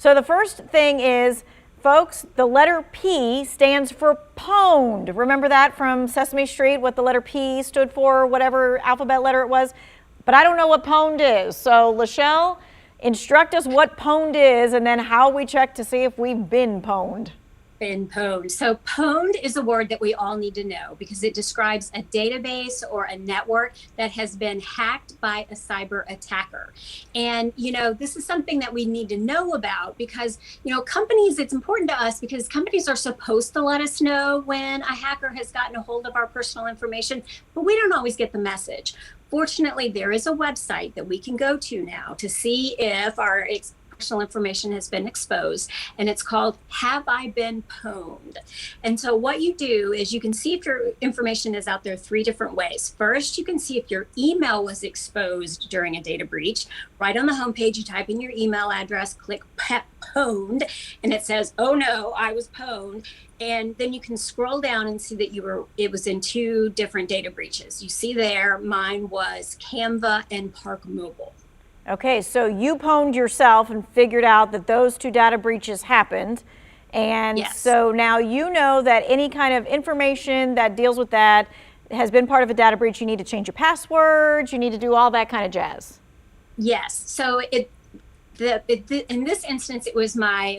So the first thing is, folks, the letter P stands for pwned. Remember that from Sesame Street, what the letter P stood for, whatever alphabet letter it was? But I don't know what pwned is. So Lechelle, instruct us what pwned is and then how we check to see if we've been pwned. Been pwned. So pwned is a word that we all need to know because it describes a database or a network that has been hacked by a cyber attacker. And, this is something that we need to know about because, companies, it's important to us because companies are supposed to let us know when a hacker has gotten a hold of our personal information, but we don't always get the message. Fortunately, there is a website that we can go to now to see if our personal information has been exposed, and it's called Have I Been Pwned? And so what you do is you can see if your information is out there 3 different ways. First, you can see if your email was exposed during a data breach. Right on the homepage, you type in your email address, click pwned, and it says, oh no, I was pwned. And then you can scroll down and see that it was in 2 different data breaches. You see there, mine was Canva and Park Mobile. Okay, so you pwned yourself and figured out that those 2 data breaches happened. And yes. So now you know that any kind of information that deals with that has been part of a data breach. You need to change your passwords, you need to do all that kind of jazz. Yes, so in this instance, it was my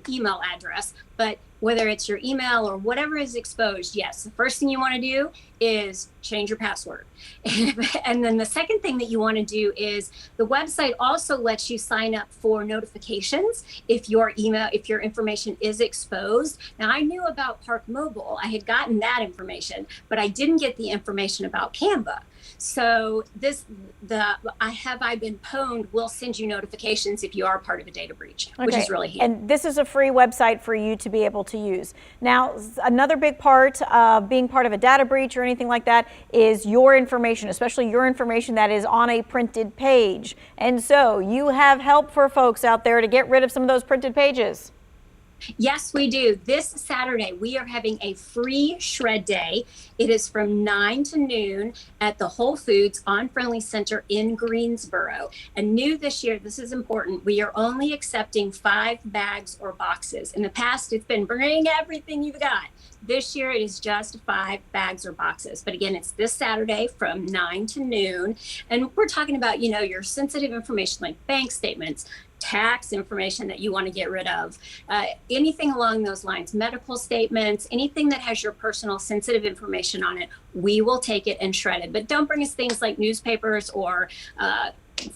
email address, but whether it's your email or whatever is exposed, yes, the first thing you want to do is change your password. And then the second thing that you want to do is the website also lets you sign up for notifications if your information is exposed. Now, I knew about Park Mobile. I had gotten that information, but I didn't get the information about Canva. So Have I Been Pwned will send you notifications if you are part of a data breach, which is really handy. And this is a free website for you to be able to use. Now, another big part of being part of a data breach or anything like that is your information, especially your information that is on a printed page. And so you have help for folks out there to get rid of some of those printed pages. Yes, we do. This Saturday, we are having a free shred day. It is from 9 to noon at the Whole Foods on Friendly Center in Greensboro. And new this year, this is important, we are only accepting 5 bags or boxes. In the past, it's been bring everything you've got. This year, it is just 5 bags or boxes. But again, it's this Saturday from 9 to noon. And we're talking about, your sensitive information like bank statements, tax information that you want to get rid of, anything along those lines, medical statements, anything that has your personal sensitive information on it, we will take it and shred it. But don't bring us things like newspapers or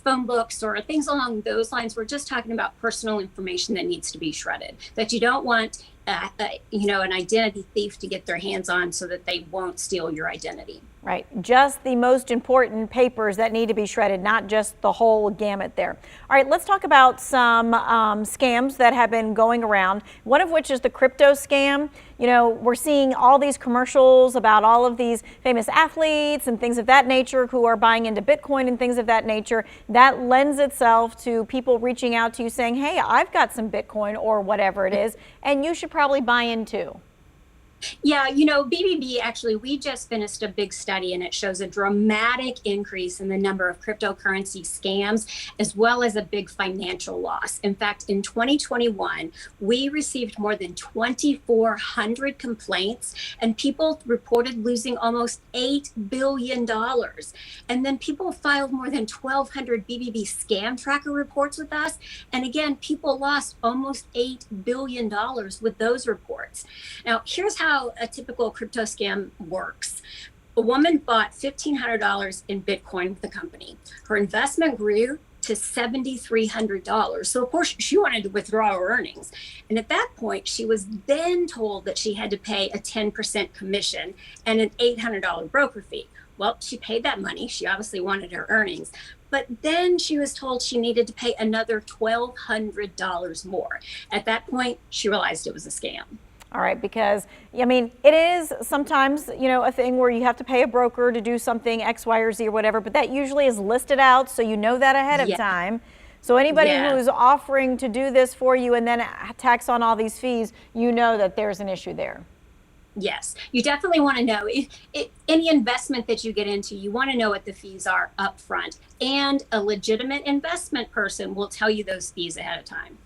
phone books or things along those lines. We're just talking about personal information that needs to be shredded, that you don't want an identity thief to get their hands on so that they won't steal your identity. Right, just the most important papers that need to be shredded, not just the whole gamut there. All right, let's talk about some scams that have been going around, one of which is the crypto scam. We're seeing all these commercials about all of these famous athletes and things of that nature who are buying into Bitcoin and things of that nature. That lends itself to people reaching out to you saying, hey, I've got some Bitcoin or whatever it is, and you should probably buy in too. Yeah, BBB, actually, we just finished a big study and it shows a dramatic increase in the number of cryptocurrency scams, as well as a big financial loss. In fact, in 2021, we received more than 2,400 complaints and people reported losing almost $8 billion. And then people filed more than 1,200 BBB scam tracker reports with us. And again, people lost almost $8 billion with those reports. Now, here's how a typical crypto scam works. A woman bought $1,500 in Bitcoin with the company. Her investment grew to $7,300. So of course she wanted to withdraw her earnings. And at that point, she was then told that she had to pay a 10% commission and an $800 broker fee. Well, she paid that money. She obviously wanted her earnings. But then she was told she needed to pay another $1,200 more. At that point, she realized it was a scam. All right, because, it is sometimes, a thing where you have to pay a broker to do something X, Y, or Z or whatever, but that usually is listed out, so you know that ahead of time. So anybody who's offering to do this for you and then tax on all these fees, you know that there's an issue there. Yes, you definitely want to know any investment that you get into, you want to know what the fees are up front, and a legitimate investment person will tell you those fees ahead of time.